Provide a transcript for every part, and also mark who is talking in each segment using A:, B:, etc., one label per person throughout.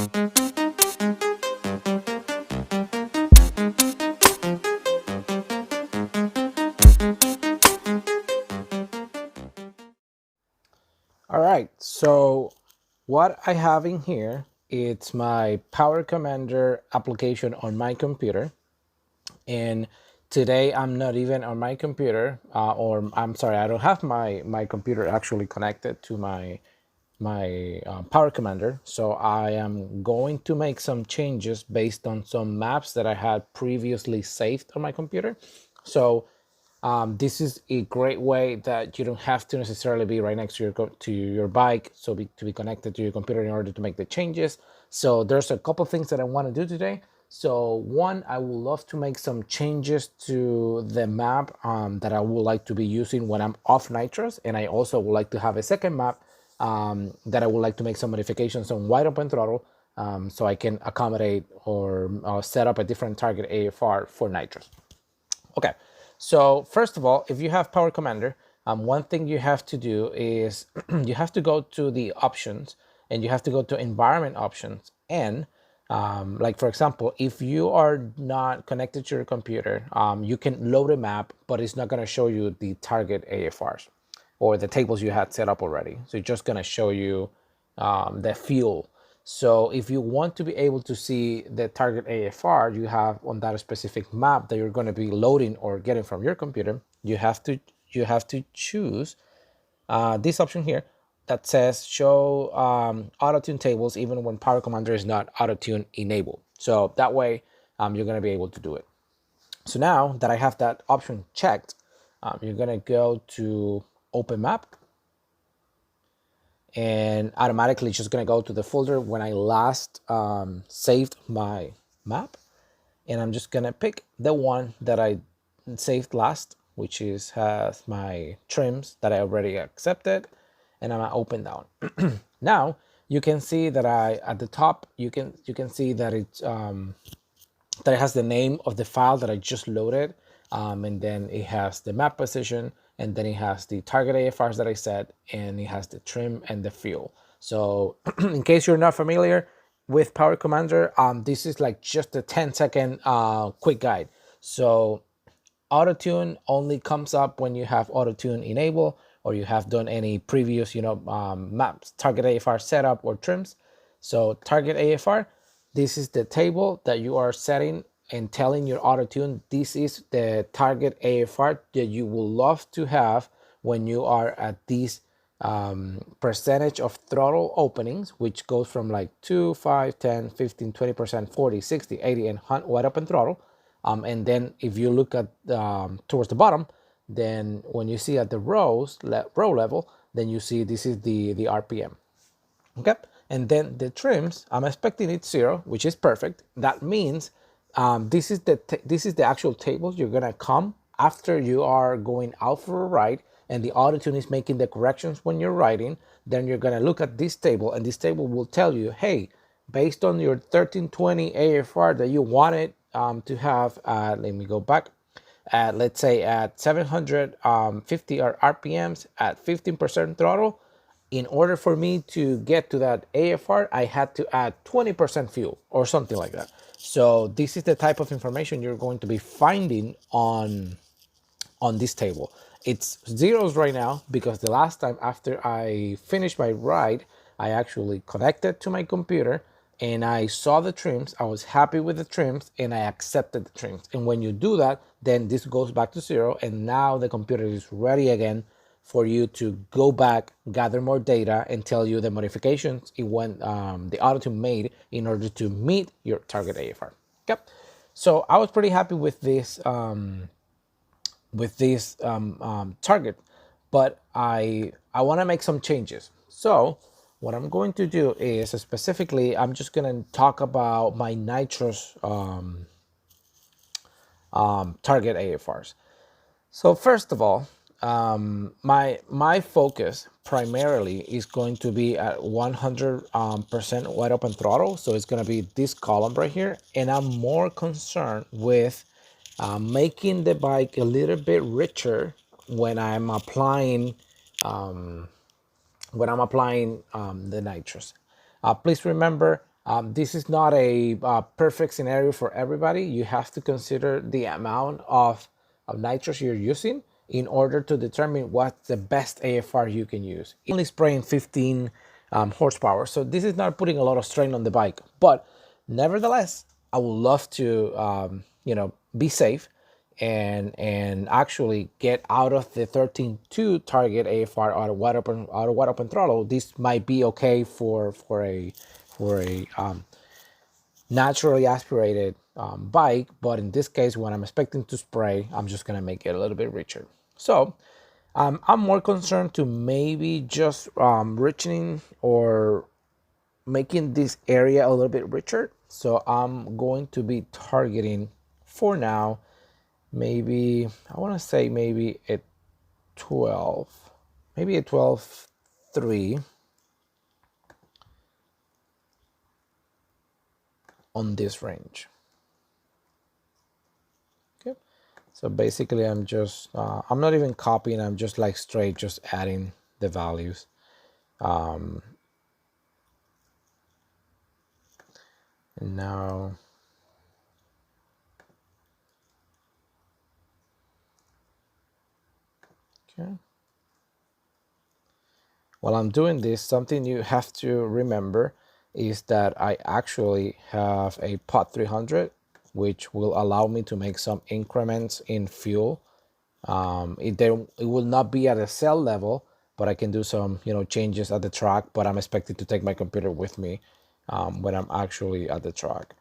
A: All right, so what I have in here, it's my Power Commander application on my computer. And today I'm not even on my computer, or I'm sorry, I don't have my computer actually connected to my Power Commander. So I am going to make some changes based on some maps that I had previously saved on my computer. So this is a great way that you don't have to necessarily be right next to your bike, so to be connected to your computer in order to make the changes. So there's a couple things that I want to do today. So one, I would love to make some changes to the map that I would like to be using when I'm off nitrous, and I also would like to have a second map that I would like to make some modifications on wide open throttle, so I can accommodate or set up a different target AFR for nitrous. Okay, so first of all, if you have Power Commander, one thing you have to do is you have to go to the options, and you have to go to environment options. And like, for example, if you are not connected to your computer, you can load a map, but it's not going to show you the target AFRs or the tables you had set up already. So it's just going to show you the fuel. So if you want to be able to see the target AFR you have on that specific map that you're going to be loading or getting from your computer, you have to choose this option here that says show auto-tune tables even when Power Commander is not auto-tune enabled. So that way you're going to be able to do it. So now that I have that option checked, you're going to go to open map, and automatically it's just going to go to the folder when I last saved my map. And I'm just going to pick the one that I saved last, which has my trims that I already accepted, and I'm going to open that one. Now you can see that at the top you can see that it's that it has the name of the file that I just loaded, and then it has the map position, and then it has the target AFRs that I set, and it has the trim and the fuel. So in case you're not familiar with Power Commander, this is like just a 10-second quick guide. So auto-tune only comes up when you have auto-tune enabled, or you have done any previous maps, target AFR setup or trims. So target AFR, this is the table that you are setting and telling your auto-tune this is the target AFR that you will love to have when you are at these percentage of throttle openings, which goes from like 2, 5, 10, 15, 20%, 40, 60, 80, and 100 wide open throttle. And then if you look at towards the bottom, then when you see at the row level, then you see this is the RPM. Okay, and then the trims, I'm expecting it 0, which is perfect. That means this is the actual table you're gonna come after you are going out for a ride, and the auto-tune is making the corrections when you're riding. Then you're gonna look at this table, and this table will tell you, hey, based on your 1320 AFR that you wanted to have, let me go back, let's say at 750 RPMs at 15% throttle, in order for me to get to that AFR, I had to add 20% fuel or something like that. So this is the type of information you're going to be finding on this table. It's zeros right now because the last time after I finished my ride, I actually connected to my computer and I saw the trims. I was happy with the trims and I accepted the trims. And when you do that, then this goes back to 0, and now the computer is ready again for you to go back, gather more data, and tell you the modifications it went the auto-tune made in order to meet your target AFR. Okay, so I was pretty happy with this target, but I want to make some changes. So what I'm going to do is specifically I'm just going to talk about my nitrous target AFRs. So first of all, my focus primarily is going to be at 100% wide open throttle. So it's going to be this column right here, and I'm more concerned with making the bike a little bit richer when I'm applying the nitrous. Please remember, This is not a perfect scenario for everybody. You have to consider the amount of nitrous you're using in order to determine what's the best AFR you can use. Only spraying 15 horsepower, so this is not putting a lot of strain on the bike. But nevertheless, I would love to be safe and actually get out of the 13.2 Target AFR out of wide open throttle. This might be okay for a naturally aspirated bike, but in this case, when I'm expecting to spray, I'm just gonna make it a little bit richer. So I'm more concerned to maybe just richening or making this area a little bit richer. So I'm going to be targeting for now, maybe, I wanna say maybe a 12, maybe a 12.3 on this range. Okay, so basically I'm just I'm not even copying, I'm just like straight just adding the values. And now okay, while I'm doing this, something you have to remember is that I actually have a pot 300, which will allow me to make some increments in fuel. It will not be at a cell level, but I can do some changes at the track. But I'm expected to take my computer with me when I'm actually at the track.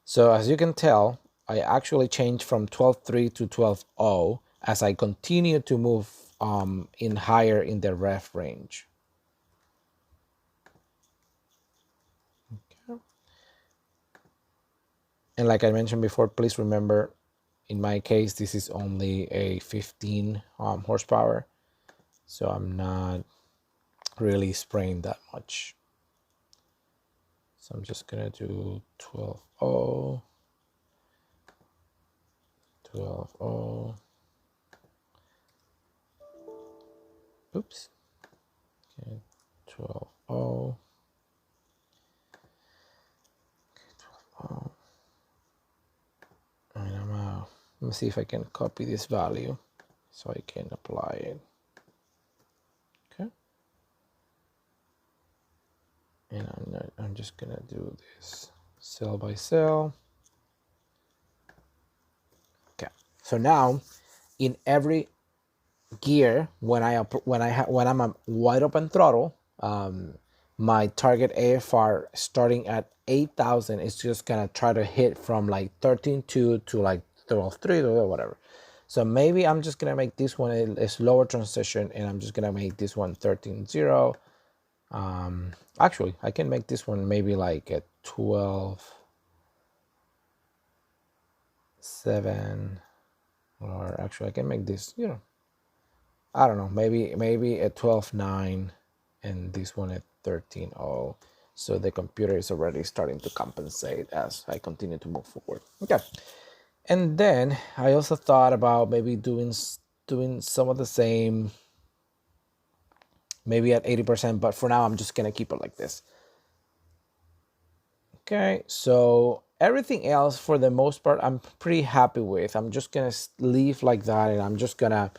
A: So as you can tell, I actually changed from 12.3 to 12.0 as I continue to move in higher in the ref range. Okay. And like I mentioned before, please remember, in my case, this is only a 15 horsepower. So I'm not really spraying that much. So I'm just gonna do 12.0, 12.0. Oops. Okay, 12.0. Okay, 12.0. And let me see if I can copy this value so I can apply it. Okay. And I'm just gonna do this cell by cell. Okay. So now, in every gear, when I'm a wide open throttle, my target AFR starting at 8,000 is just gonna try to hit from like 13.2 to like 12.3 or whatever. So maybe I'm just gonna make this one a slower transition, and I'm just gonna make this one 13.0. Actually, I can make this one maybe like a 12.7, or actually I can make this, I don't know, maybe a 12.9 and this one at 13.0. So the computer is already starting to compensate as I continue to move forward. Okay. And then I also thought about maybe doing some of the same, maybe at 80%, but for now I'm just gonna keep it like this. Okay, so everything else for the most part I'm pretty happy with. I'm just gonna leave like that, and I'm just gonna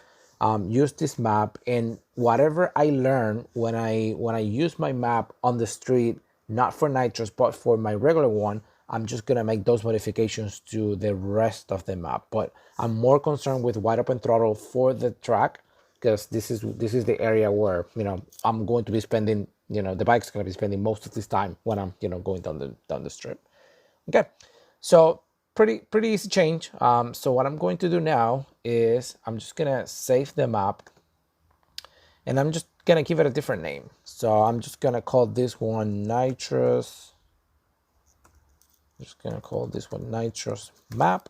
A: use this map, and whatever I learn when I use my map on the street, not for nitrous but for my regular one, I'm just gonna make those modifications to the rest of the map. But I'm more concerned with wide open throttle for the track, because this is the area where I'm going to be spending, the bike's going to be spending most of this time when I'm going down the strip. Okay, so pretty easy change. So what I'm going to do now is I'm just gonna save the map, and I'm just gonna give it a different name. So I'm just gonna call this one Nitrous. I'm just gonna call this one Nitrous Map.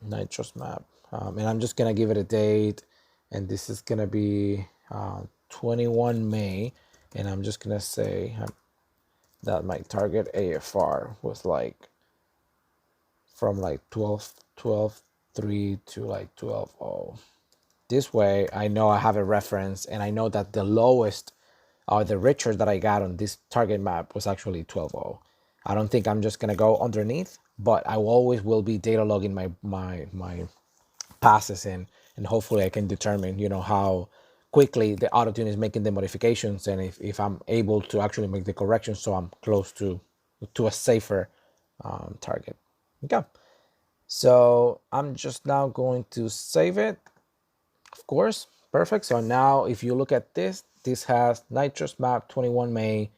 A: Nitrous Map, and I'm just gonna give it a date, and this is gonna be 21 May, and I'm just gonna say that my target AFR was like from like 12.3 to like 12.0. This way I know I have a reference, and I know that the lowest or the richer that I got on this target map was actually 12.0. I don't think I'm just gonna go underneath, but I always will be data logging my passes in, and hopefully I can determine, you know, how quickly the auto-tune is making the modifications, and if I'm able to actually make the corrections so I'm close to a safer target. Okay, so I'm just now going to save it, of course. Perfect. So now if you look at this, this has Nitrous Map 21 May,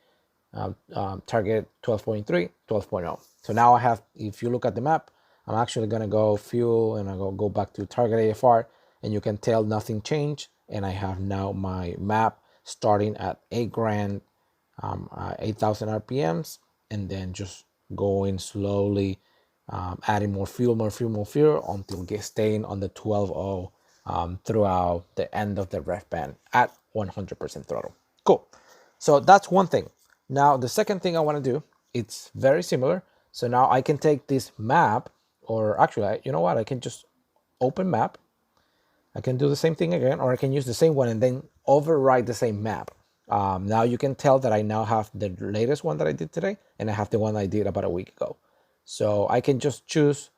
A: target 12.3, 12.0. So now I have, if you look at the map, I'm actually going to go fuel, and I go back to Target AFR, and you can tell nothing changed. And I have now my map starting at 8 grand, 8,000 RPMs, and then just going slowly, adding more fuel, until staying on the 12.0 throughout the end of the ref band at 100% throttle. Cool. So that's one thing. Now, the second thing I want to do, it's very similar. So now I can take this map, or actually, you know what? I can just open map. I can do the same thing again, or I can use the same one and then override the same map. Now you can tell that I now have the latest one that I did today, and I have the one I did about a week ago. So I can just choose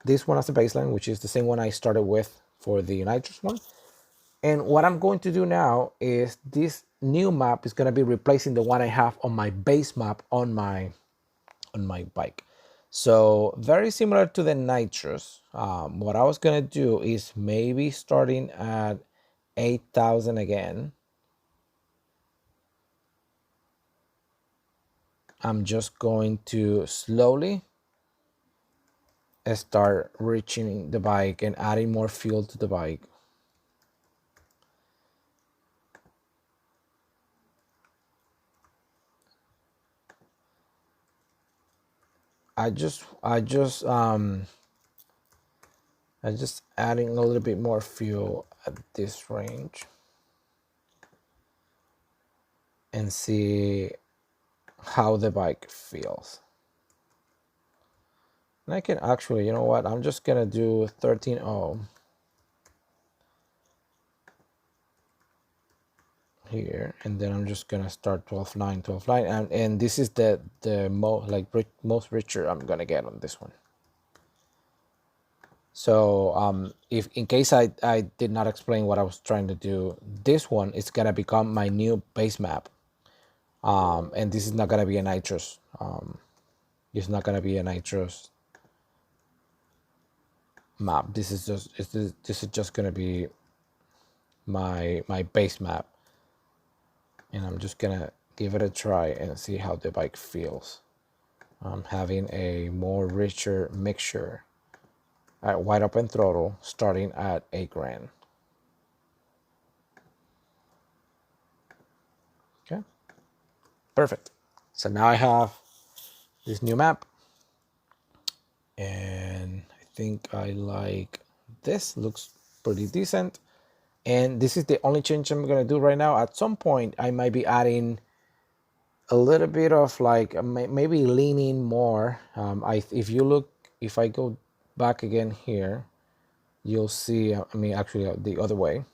A: this one as a baseline, which is the same one I started with for the nitrous one. And what I'm going to do now is this new map is going to be replacing the one I have on my base map on my bike. So very similar to the nitrous. What I was going to do is maybe starting at 8,000 again. I'm just going to slowly start reaching the bike and adding more fuel to the bike. I just adding a little bit more fuel at this range and see how the bike feels. And I can actually, you know what, I'm just gonna do 13.0 here, and then I'm just gonna start 12.9, 12.9, and this is the most richer I'm gonna get on this one. So if in case I did not explain what I was trying to do, this one is gonna become my new base map, and this is not gonna be a nitrous. It's not gonna be a nitrous map. This is just gonna be my base map, and I'm just gonna give it a try and see how the bike feels. I'm having a more richer mixture at wide open throttle starting at 8 grand. Okay, perfect. So now I have this new map, and I think I like this. Looks pretty decent. And this is the only change I'm gonna do right now. At some point I might be adding a little bit of like maybe leaning more. If I go back again here, you'll see, I mean, actually the other way,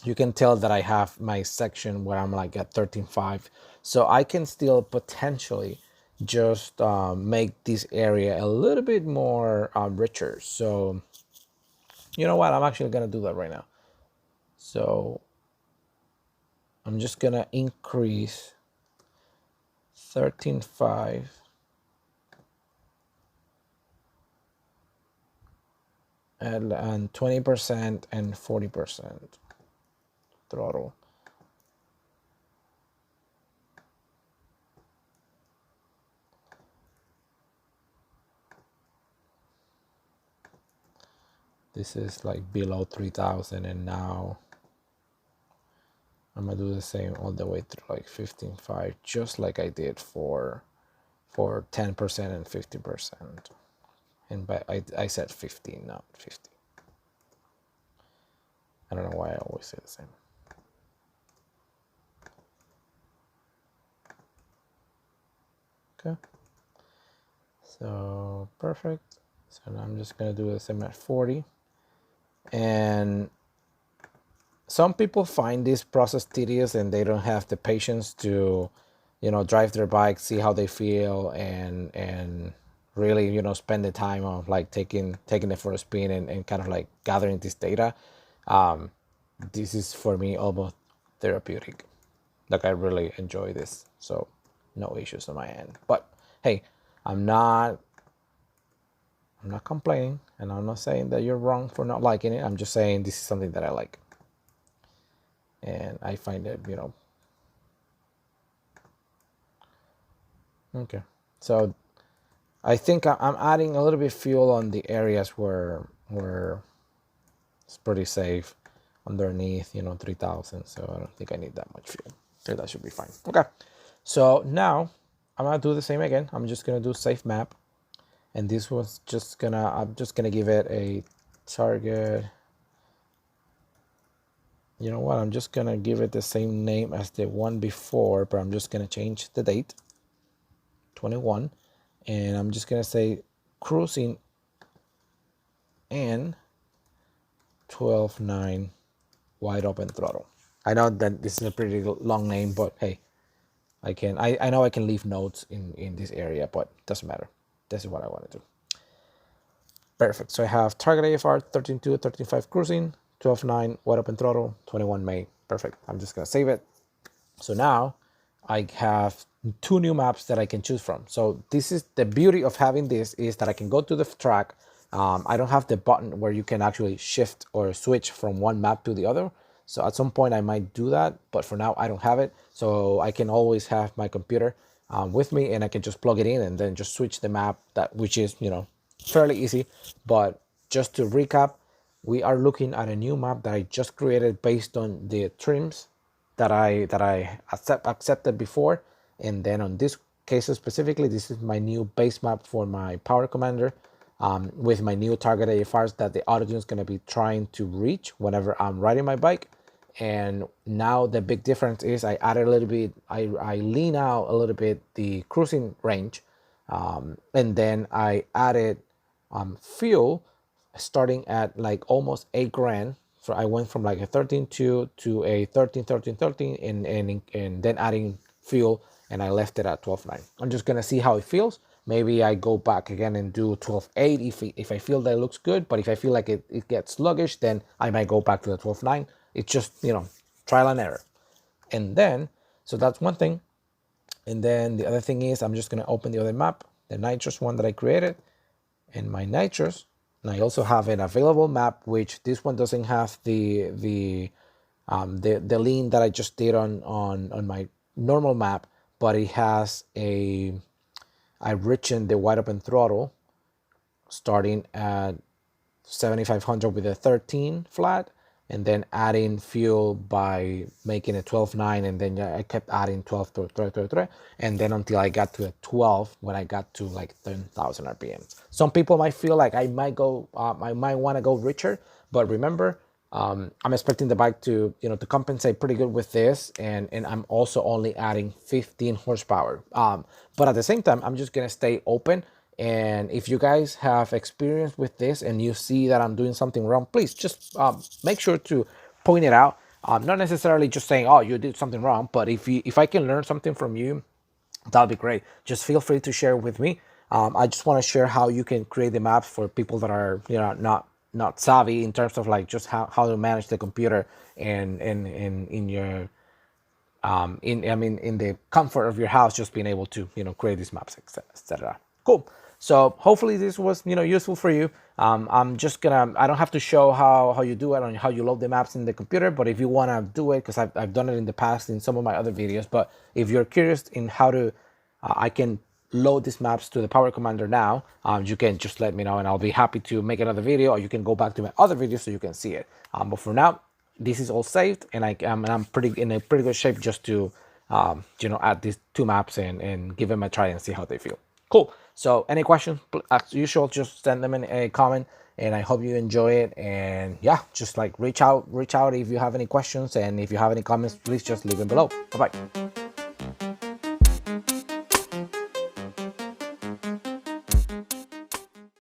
A: you can tell that I have my section where I'm like at 13.5. So I can still potentially just make this area a little bit more richer. So you know what, I'm actually gonna do that right now. So I'm just gonna increase 13.5 and 20% and 40% throttle. This is like below 3,000, and now I'm gonna do the same all the way through like 15.5, just like I did for 10% and 50%. And I said 15, not 50. I don't know why I always say the same. Okay. So perfect. So now I'm just gonna do the same at 40. And some people find this process tedious and they don't have the patience to, drive their bike, see how they feel, and really, spend the time of like taking it for a spin and kind of like gathering this data. This is for me almost therapeutic. Like I really enjoy this, so no issues on my end. But hey, I'm not complaining, and I'm not saying that you're wrong for not liking it. I'm just saying this is something that I like, and I find it, okay. So I think I'm adding a little bit of fuel on the areas where it's pretty safe underneath, 3,000. So I don't think I need that much fuel. So that should be fine. Okay. So now I'm gonna do the same again. I'm just gonna do safe map, and this was I'm just gonna give it a target. You know what? I'm just gonna give it the same name as the one before, but I'm just gonna change the date, 21, and I'm just gonna say cruising and 12.9 wide open throttle. I know that this is a pretty long name, but hey, I know I can leave notes in this area, but it doesn't matter. This is what I want to do. Perfect. So I have Target AFR 13.2, 13.5 cruising, 12.9 wide open throttle, 21 May. Perfect. I'm just gonna save it. So now I have 2 new maps that I can choose from. So this is the beauty of having this, is that I can go to the track. I don't have the button where you can actually shift or switch from one map to the other. So at some point I might do that, but for now I don't have it. So I can always have my computer with me, and I can just plug it in and then just switch the map, which is, fairly easy. But just to recap, we are looking at a new map that I just created based on the trims that I accepted before. And then on this case specifically, this is my new base map for my power commander, with my new target AFRs that the auto-tune is going to be trying to reach whenever I'm riding my bike. And now the big difference is I added a little bit, I lean out a little bit the cruising range, and then I added fuel starting at like almost 8 grand. So I went from like a 13.2 to a 13.13.13, and then adding fuel, and I left it at 12.9. I'm just gonna see how it feels. Maybe I go back again and do 12.8 if I feel that it looks good. But if I feel like it gets sluggish, then I might go back to the 12.9. It's just, trial and error. And then, so that's one thing. And then the other thing is I'm just gonna open the other map, the nitrous one that I created, and my nitrous. And I also have an available map, which this one doesn't have the lean that I just did on my normal map, but it has I richened the wide open throttle starting at 7,500 with a 13 flat, and then adding fuel by making it 12.9, and then I kept adding 12 to and then until I got to a 12 when I got to like 10,000 RPMs. Some people might feel like I might want to go richer, but remember, I'm expecting the bike to to compensate pretty good with this, and I'm also only adding 15 horsepower. But at the same time, I'm just gonna stay open. And if you guys have experience with this and you see that I'm doing something wrong, please just make sure to point it out. Not necessarily just saying, oh, you did something wrong, but if I can learn something from you, that'll be great. Just feel free to share with me. I just want to share how you can create the maps for people that are not savvy in terms of like just how to manage the computer and in your in the comfort of your house, just being able to create these maps, etc. Cool. So hopefully this was useful for you. I'm just gonna, I don't have to show how you do it and how you load the maps in the computer, but if you want to do it, because I've done it in the past in some of my other videos, but if you're curious in how to I can load these maps to the Power Commander now, you can just let me know and I'll be happy to make another video, or you can go back to my other videos so you can see it. But for now, this is all saved, and I'm in a pretty good shape just to add these 2 maps and give them a try and see how they feel. Cool. So any questions, as usual, just send them in a comment, and I hope you enjoy it. And yeah, just like reach out if you have any questions, and if you have any comments, please just leave them below. Bye bye.